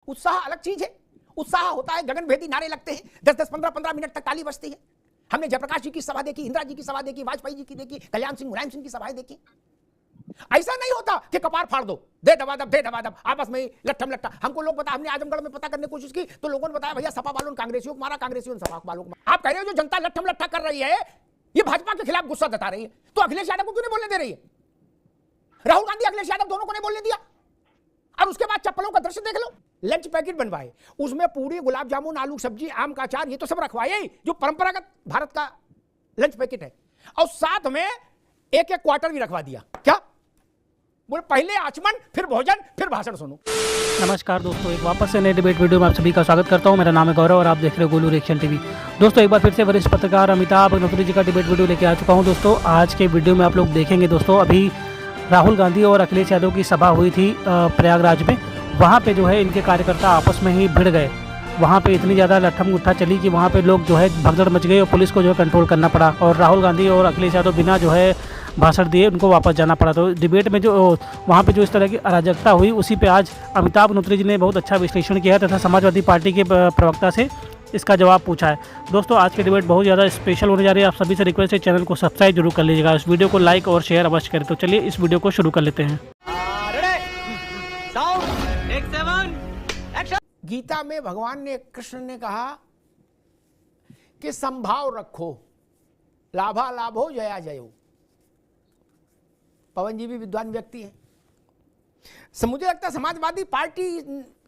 उत्साह अलग चीज है। उत्साह होता है, गगनभेदी नारे लगते हैं, 10-10, 15-15 मिनट तक ताली बजती है। हमने जयप्रकाश जी की सभा देखी, इंदिरा जी की सभा देखी, वाजपेयी जी की देखी, कल्याण सिंह, मुलायम सिंह की सभाएं देखी। ऐसा नहीं होता कि कपार फाड़ दो, दे दबादब आपस में लट्ठम लट्ठा। हमको लोग बता, हमने आजमगढ़ में पता करने की कोशिश की तो लोगों ने बताया भैया सपा वालों ने कांग्रेसियों को मारा, कांग्रेसियों ने सपा वालों को मारा। आप कह रहे हो जो जनता लट्ठम लट्ठा कर रही है ये भाजपा के खिलाफ गुस्सा जता रही है, तो अखिलेश यादव को क्यों नहीं बोलने दे रही है? राहुल गांधी, अखिलेश यादव दोनों को नहीं बोलने दिया। और उसके बाद चप्पलों का दृश्य देख लो, लंच पैकेट बनवाए, उसमें पूरी, गुलाब जामुन, आलू सब्जी, आम का अचार, ये तो सब रखवाए जो परंपरागत भारत का लंच पैकेट है। और साथ में एक एक क्वार्टर भी रखवा दिया। क्या बोले, पहले आचमन, फिर भोजन, फिर भाषण सुनो। नमस्कार दोस्तों, एक वापस से नए डिबेट वीडियो में आप सभी का स्वागत करता हूं। मेरा नाम है गौरव और आप देख रहे हो गोलू रिएक्शन टीवी। दोस्तों, एक बार फिर से वरिष्ठ पत्रकार अमिताभ अग्निहोत्री जी का डिबेट वीडियो लेके आ चुका हूं। दोस्तों, आज के वीडियो में आप लोग देखेंगे दोस्तों, अभी राहुल गांधी और अखिलेश यादव की सभा हुई थी प्रयागराज में। वहाँ पे जो है इनके कार्यकर्ता आपस में ही भिड़ गए। वहाँ पे इतनी ज़्यादा लट्ठम गुट्ठा चली कि वहाँ पे लोग जो है भगदड़ मच गई और पुलिस को जो है कंट्रोल करना पड़ा। और राहुल गांधी और अखिलेश यादव बिना जो है भाषण दिए उनको वापस जाना पड़ा। तो डिबेट में जो वहाँ पे जो इस तरह की अराजकता हुई, उसी पे आज अमिताभ अग्निहोत्री जी ने बहुत अच्छा विश्लेषण किया तथा समाजवादी पार्टी के प्रवक्ता से इसका जवाब पूछा है। दोस्तों, आज की डिबेट बहुत ज़्यादा स्पेशल होने जा रही है। आप सभी से रिक्वेस्ट है, चैनल को सब्सक्राइब जरूर कर लीजिएगा, इस वीडियो को लाइक और शेयर अवश्य करें। तो चलिए इस वीडियो को शुरू कर लेते हैं। गीता में भगवान ने, कृष्ण ने कहा कि संभाव रखो, लाभा लाभो जया जयो। पवन जी भी विद्वान व्यक्ति है। मुझे लगता है समाजवादी पार्टी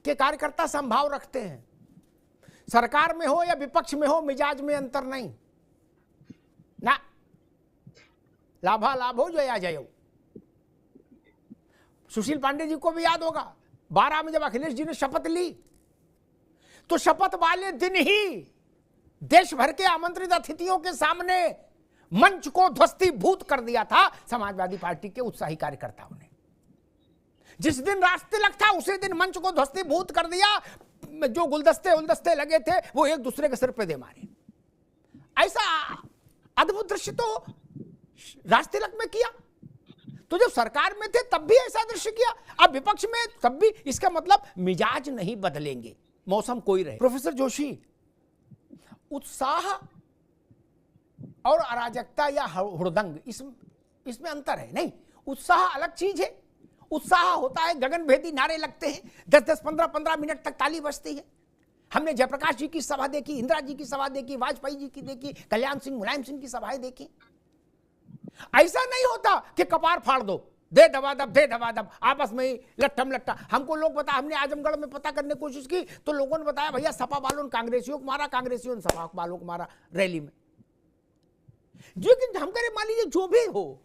के कार्यकर्ता संभाव रखते हैं। सरकार में हो या विपक्ष में हो, मिजाज में अंतर नहीं ना। लाभा लाभो जया जयो। सुशील पांडे जी को भी याद होगा, 12 में जब अखिलेश जी ने शपथ ली तो शपथ वाले दिन ही देश भर के आमंत्रित अतिथियों के सामने मंच को ध्वस्तीभूत कर दिया था समाजवादी पार्टी के उत्साही कार्यकर्ताओं ने। जिस दिन राष्ट्रतिलक था उसी दिन मंच को ध्वस्तीभूत कर दिया। जो गुलदस्ते उलदस्ते लगे थे वो एक दूसरे के सिर पे दे मारे। ऐसा अद्भुत दृश्य तो राष्ट्रतिलक में किया। तो जब सरकार में थे तब भी ऐसा दृश्य किया, अब विपक्ष में तब भी। इसका मतलब मिजाज नहीं बदलेंगे, मौसम कोई रहे। प्रोफेसर जोशी, उत्साह और अराजकता या हुड़दंग, इसमें अंतर है। नहीं, उत्साह अलग चीज है। उत्साह होता है, गगनभेदी नारे लगते हैं, 10-10, 15-15 मिनट तक ताली बजती है। हमने जयप्रकाश जी की सभा देखी, इंदिरा जी की सभा देखी, वाजपेयी जी की देखी, कल्याण सिंह, मुलायम सिंह की सभाएं देखी। ऐसा नहीं होता कि कपार फाड़ दो, दे दबादब आपस में ही लट्ठम लट्ठा। हमको लोग बता, हमने आजमगढ़ में पता करने की कोशिश की तो लोगों ने बताया भैया सपा वालों ने कांग्रेसियों को मारा, कांग्रेसियों ने सपा वालों को मारा रैली में। लेकिन हम करें, मान लीजिए जो भी हो,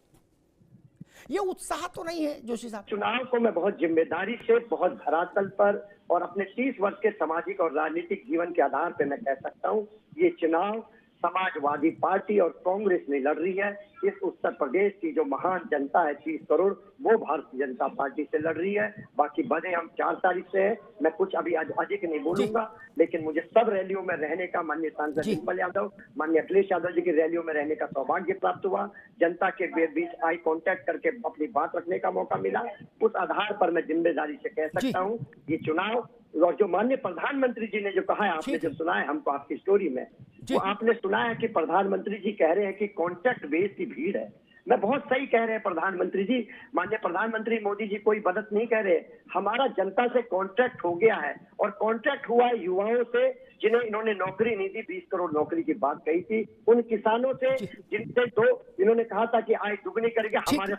ये उत्साह तो नहीं है जोशी साहब। चुनाव को मैं बहुत जिम्मेदारी से, बहुत धरातल पर और अपने 30 वर्ष के सामाजिक और राजनीतिक जीवन के आधार पर मैं कह सकता हूँ, ये चुनाव समाजवादी पार्टी और कांग्रेस ने लड़ रही है। इस उत्तर प्रदेश की जो महान जनता है 30 करोड़, वो भारतीय जनता पार्टी से लड़ रही है। बाकी बने हम 4 तारीख से है। मैं कुछ अभी अधिक नहीं बोलूंगा, लेकिन मुझे सब रैलियों में रहने का, माननीय सांसद डिम्पल यादव, माननीय अखिलेश यादव जी की रैलियों में रहने का सौभाग्य प्राप्त हुआ। जनता के बीच आई कांटेक्ट करके अपनी बात रखने का मौका मिला। उस आधार पर मैं जिम्मेदारी से कह सकता हूँ, ये चुनाव, और जो माननीय प्रधानमंत्री जी ने जो कहा है, आपने जो सुना है हमको आपकी स्टोरी में, वो आपने सुना है कि प्रधानमंत्री जी कह रहे हैं कि कॉन्ट्रैक्ट बेस की भीड़ है। मैं बहुत सही कह रहे हैं प्रधानमंत्री जी, माननीय प्रधानमंत्री मोदी जी कोई बदत नहीं कह रहे। हमारा जनता से कॉन्ट्रैक्ट हो गया है, और कॉन्ट्रैक्ट हुआ है युवाओं से जिन्हें इन्होंने नौकरी नहीं दी। 20 करोड़ नौकरी की बात कही थी, उन किसानों से जिनसे तो इन्होंने कहा था कि आय दुगनी करके हमारे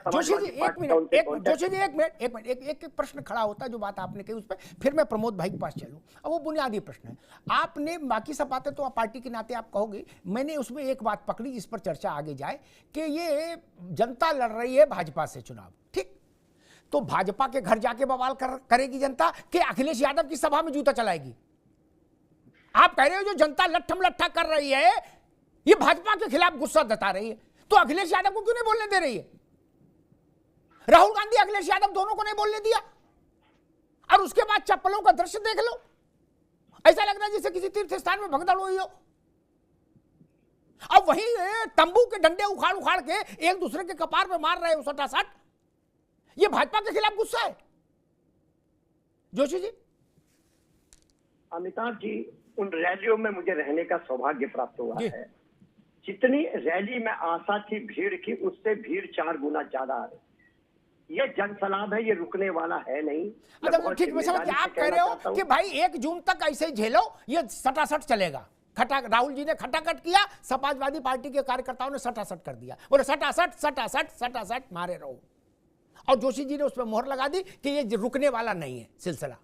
एक प्रश्न खड़ा होता है, जो बात आपने कही उस पर फिर मैं प्रमोद भाई के पास चलूं। अब वो बुनियादी प्रश्न है, आपने बाकी सब बातें तो पार्टी के नाते आप कहोगे, मैंने उसमें एक बात पकड़ी जिस पर चर्चा आगे जाए कि ये जनता लड़ रही है भाजपा से चुनाव, ठीक? तो भाजपा के घर जाके बवाल करेगी जनता कि अखिलेश यादव की सभा में जूता चलाएगी? आप कह रहे हो जो जनता लट्ठम लट्ठा कर रही है ये भाजपा के खिलाफ गुस्सा जता रही है, तो अखिलेश यादव को क्यों नहीं बोलने दे रही है? राहुल गांधी, अखिलेश यादव दोनों को नहीं बोलने दिया। और उसके बाद चप्पलों का दृश्य देख लो, ऐसा लग रहा है जैसे किसी तीर्थ स्थान में भगदड़ हुई हो। अब वही तंबू के डंडे उखाड़ उखाड़ के एक दूसरे के कपार पे मार रहे हो सटासट। ये भाजपा के खिलाफ गुस्सा है जोशी जी? अमिताभ जी, उन रैलियों में मुझे रहने का सौभाग्य प्राप्त हुआ जी। है। जितनी रैली में आशा थी भीड़ की, उससे भीड़ 4 गुना ज्यादा आ रही। ये जनसलाब है, ये रुकने वाला है नहीं। मैं मतलब बहुत ठीक, मैं समझ जिम्मेदारी गया। से आप कह कहना रहे चाहता हो हूं। कि भाई 1 जून तक ऐसे ही झेलो, ये सटासट चलेगा। राहुल जी ने खटाखट किया, समाजवादी पार्टी के कार्यकर्ताओं ने सटासट कर दिया, बोले सटासट सटासट सटासट मारे रहो। और जोशी जी ने उस पर मोहर लगा दी कि ये रुकने वाला नहीं है सिलसिला।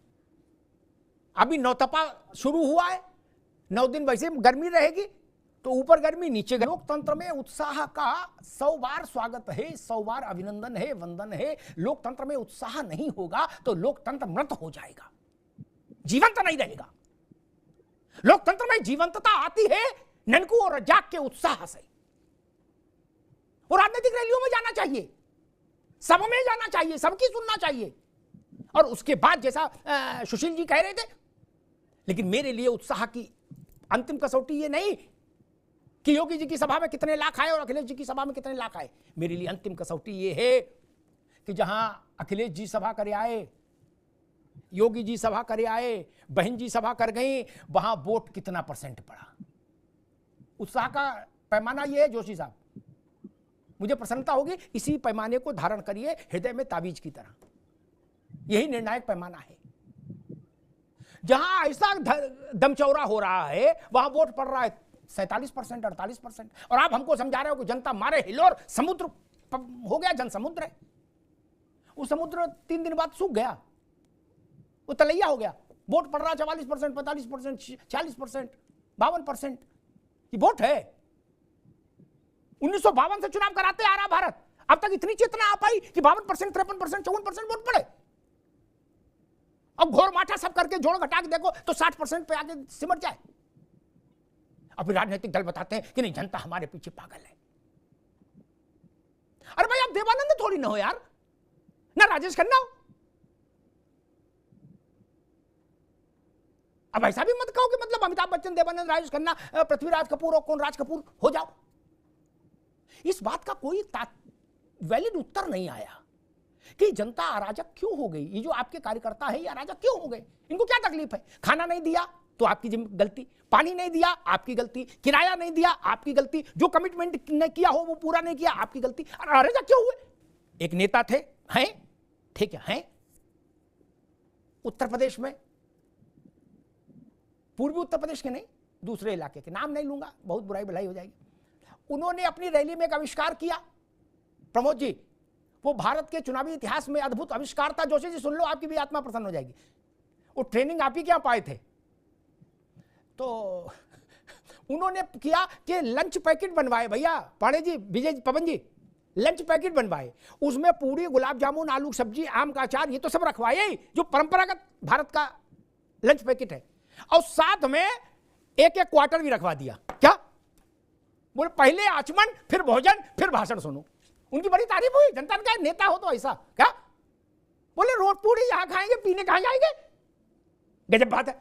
अभी नौतपा शुरू हुआ है, 9 दिन वैसे गर्मी रहेगी, तो ऊपर गर्मी नीचे गर्मी। लोकतंत्र में उत्साह का 100 बार स्वागत है, 100 बार अभिनंदन है, वंदन है। लोकतंत्र में उत्साह नहीं होगा तो लोकतंत्र मृत हो जाएगा, जीवंत नहीं रहेगा। लोकतंत्र में जीवंतता आती है ननकू और रज्जाक के उत्साह से। और राजनीतिक रैलियों में जाना चाहिए, सब में जाना चाहिए, सबकी सुनना चाहिए। और उसके बाद जैसा सुशील जी कह रहे थे, लेकिन मेरे लिए उत्साह की अंतिम कसौटी ये नहीं कि योगी जी की सभा में कितने लाख आए और अखिलेश जी की सभा में कितने लाख आए। मेरे लिए अंतिम कसौटी ये है कि जहां अखिलेश जी सभा करे आए, योगी जी सभा करे आए, बहन जी सभा कर गई, वहां वोट कितना % पड़ा। उत्साह का पैमाना यह है जोशी साहब, मुझे प्रसन्नता होगी इसी पैमाने को धारण करिए हृदय में ताबीज की तरह। यही निर्णायक पैमाना है। जहां ऐसा दमचौरा हो रहा है वहां वोट पड़ रहा है 47%, 48%। और आप हमको समझा रहे हो कि जनता मारे हिलोर समुद्र हो गया, जन समुद्र है। वो समुद्र 3 दिन बाद सूख गया, वो तलैया हो गया। वोट पड़ रहा 44%, 45%, 40%, 52%। ये वोट है। 1952 से चुनाव कराते आ रहा भारत, अब तक इतनी चेतना आ पाई कि 52%, 53%, 54% वोट पड़े। अब घोर माठा सब करके जोड़ घटा के देखो तो 60% पे आगे सिमट जाए। अभी राजनीतिक दल बताते हैं कि नहीं, जनता हमारे पीछे पागल है। अरे भाई आप देवानंद थोड़ी ना हो यार, ना राजेश खन्ना हो। अब ऐसा भी मत कहो कि मतलब अमिताभ बच्चन, देवानंद, राजेश खन्ना, पृथ्वीराज कपूर और कौन राज कपूर हो जाओ। इस बात का कोई वैलिड उत्तर नहीं आया कि जनता अराजक क्यों हो गई। ये जो आपके कार्यकर्ता है ये अराजक क्यों हो गए, इनको क्या तकलीफ है। खाना नहीं दिया तो आपकी गलती, पानी नहीं दिया आपकी गलती, किराया नहीं दिया आपकी गलती, जो कमिटमेंट ने किया हो वो पूरा नहीं किया आपकी गलती। अराजक क्यों हुए। एक नेता थे, हैं, ठीक है, हैं उत्तर प्रदेश में, पूर्वी उत्तर प्रदेश के नहीं, दूसरे इलाके के, नाम नहीं लूंगा, बहुत बुराई भलाई हो जाएगी। उन्होंने अपनी रैली में एक आविष्कार किया, प्रमोद जी, वो भारत के चुनावी इतिहास में अद्भुत आविष्कार था। जोशी जी सुन लो, आपकी भी आत्मा प्रसन्न हो जाएगी। वो ट्रेनिंग आप ही क्या पाए थे, तो उन्होंने किया कि लंच पैकेट बनवाए। भैया पांडे जी, विजय, पवन जी, लंच पैकेट बनवाए, उसमें पूरी, गुलाब जामुन, आलू सब्जी, आम का अचार, ये तो सब रखवाए जो परंपरागत भारत का लंच पैकेट है। और साथ में एक क्वार्टर भी रखवा दिया। क्या बोले, पहले आचमन, फिर भोजन, फिर भाषण सुनो। उनकी बड़ी तारीफ हुई, जनता ने कहा नेता हो तो ऐसा। क्या बोले, रोज पूरी यहां खाएंगे, पीने कहां जाएंगे, गजब बात है।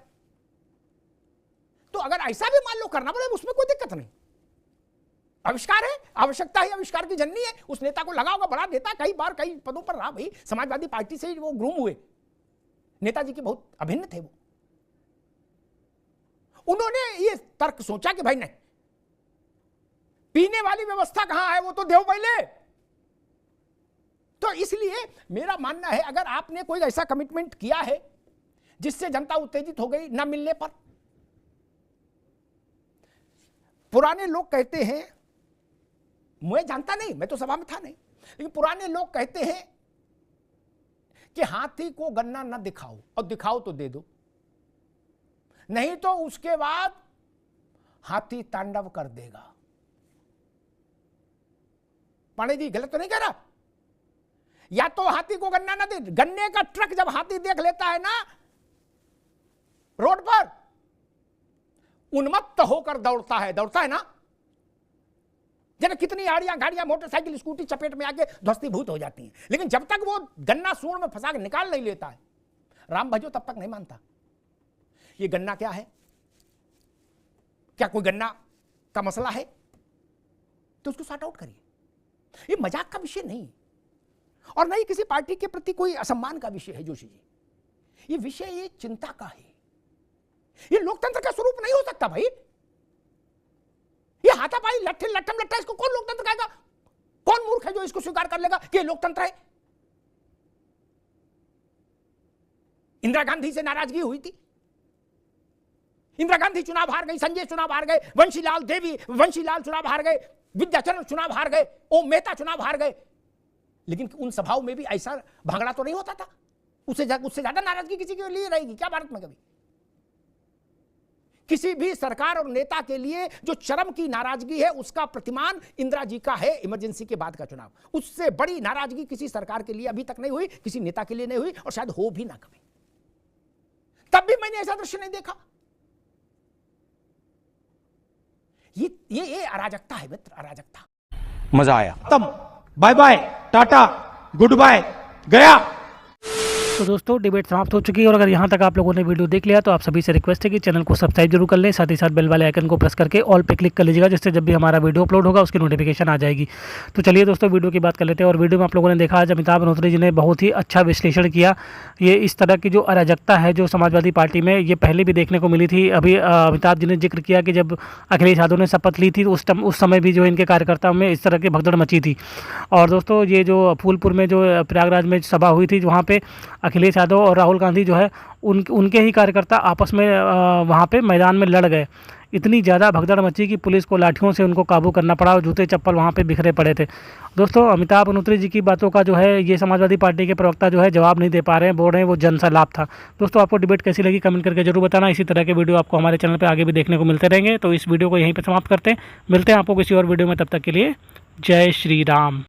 तो अगर ऐसा भी मान लो करना पड़े, उसमें कोई दिक्कत नहीं। आविष्कार है, आवश्यकता है, आविष्कार की जननी है। उस नेता को लगा होगा बड़ा नेता, कई बार कई पदों पर रहा भाई, समाजवादी पार्टी से वो ग्रूम हुए, नेताजी के बहुत अभिन्न थे वो। उन्होंने ये तर्क सोचा कि भाई नहीं, पीने वाली व्यवस्था कहां है, वो तो देव पहले। तो इसलिए मेरा मानना है, अगर आपने कोई ऐसा कमिटमेंट किया है जिससे जनता उत्तेजित हो गई न मिलने पर, पुराने लोग कहते हैं, मैं जानता नहीं, मैं तो सभा में था नहीं, लेकिन पुराने लोग कहते हैं कि हाथी को गन्ना न दिखाओ, और दिखाओ तो दे दो, नहीं तो उसके बाद हाथी तांडव कर देगा। पांडे जी गलत तो नहीं कह रहा। या तो हाथी को गन्ना ना दे, गन्ने का ट्रक जब हाथी देख लेता है ना रोड पर, उन्मत्त होकर दौड़ता है ना। जरा कितनी आड़ियां, गाड़ियां, मोटरसाइकिल, स्कूटी चपेट में आके ध्वस्तीभूत हो जाती हैं, लेकिन जब तक वो गन्ना सूंड में फंसा के निकाल नहीं लेता है, राम भजो, तब तक नहीं मानता। ये गन्ना क्या है, क्या कोई गन्ना का मसला है, तो उसको सॉर्ट आउट करिए। ये मजाक का विषय नहीं, और नहीं किसी पार्टी के प्रति कोई असम्मान का विषय है जोशी जी। ये विषय ये चिंता का है ये लोकतंत्र का स्वरूप नहीं हो सकता भाई। ये हाथापाई लट्ठम लट्ठा, इसको कौन लोकतंत्र कहेगा? कौन मूर्ख है जो इसको स्वीकार कर लेगा कि ये लोकतंत्र है? इंदिरा गांधी से नाराजगी हुई थी, इंदिरा गांधी चुनाव हार गई, संजय चुनाव हार गए, वंशीलाल चुनाव हार गए, विद्याचरण चुनाव हार गए, ओम मेहता चुनाव हार गए, लेकिन उन सभाओं में भी ऐसा भगड़ा तो नहीं होता था। उससे ज्यादा नाराजगी किसी के लिए रहेगी क्या भारत में? कभी किसी भी सरकार और नेता के लिए जो चरम की नाराजगी है उसका प्रतिमान इंदिरा जी का है इमरजेंसी के बाद का चुनाव। उससे बड़ी नाराजगी किसी सरकार के लिए अभी तक नहीं हुई, किसी नेता के लिए नहीं हुई और शायद हो भी ना कभी। तब भी मैंने ऐसा दृश्य नहीं देखा। ये अराजकता है मित्र, अराजकता। मजा आया। तब bye bye, tata, goodbye, गया। तो दोस्तों डिबेट समाप्त हो चुकी है और अगर यहाँ तक आप लोगों ने वीडियो देख लिया तो आप सभी से रिक्वेस्ट है कि चैनल को सब्सक्राइब जरूर कर लें, साथ ही साथ बेल वाले आइकन को प्रेस करके ऑल पे क्लिक कर लीजिएगा, जिससे जब भी हमारा वीडियो अपलोड होगा उसकी नोटिफिकेशन आ जाएगी। तो चलिए दोस्तों वीडियो की बात कर लेते हैं। और वीडियो में आप लोगों ने देखा आज अमिताभ बनोत्री जी ने बहुत ही अच्छा विश्लेषण किया। ये इस तरह की जो अराजकता है जो समाजवादी पार्टी में, ये पहले भी देखने को मिली थी। अभी अमिताभ जी ने जिक्र किया कि जब अखिलेश यादव ने शपथ ली थी तो उस समय भी जो इनके कार्यकर्ताओं में इस तरह की भगदड़ मची थी। और दोस्तों ये जो फूलपुर में जो प्रयागराज में सभा हुई थी, वहाँ पे अखिलेश यादव और राहुल गांधी जो है उनके ही कार्यकर्ता आपस में वहाँ पे मैदान में लड़ गए। इतनी ज़्यादा भगदड़ मची कि पुलिस को लाठियों से उनको काबू करना पड़ा और जूते चप्पल वहाँ पे बिखरे पड़े थे। दोस्तों अमिताभ बनोत्री जी की बातों का जो है ये समाजवादी पार्टी के प्रवक्ता जो है जवाब नहीं दे पा रहे हैं, बोल रहे हैं वो जन सा लाभ था। दोस्तों आपको डिबेट कैसी लगी कमेंट करके जरूर बताना। इसी तरह के वीडियो आपको हमारे चैनल पर आगे भी देखने को मिलते रहेंगे। तो इस वीडियो को यहीं पर समाप्त करते हैं, मिलते हैं आपको किसी और वीडियो में। तब तक के लिए जय श्री राम।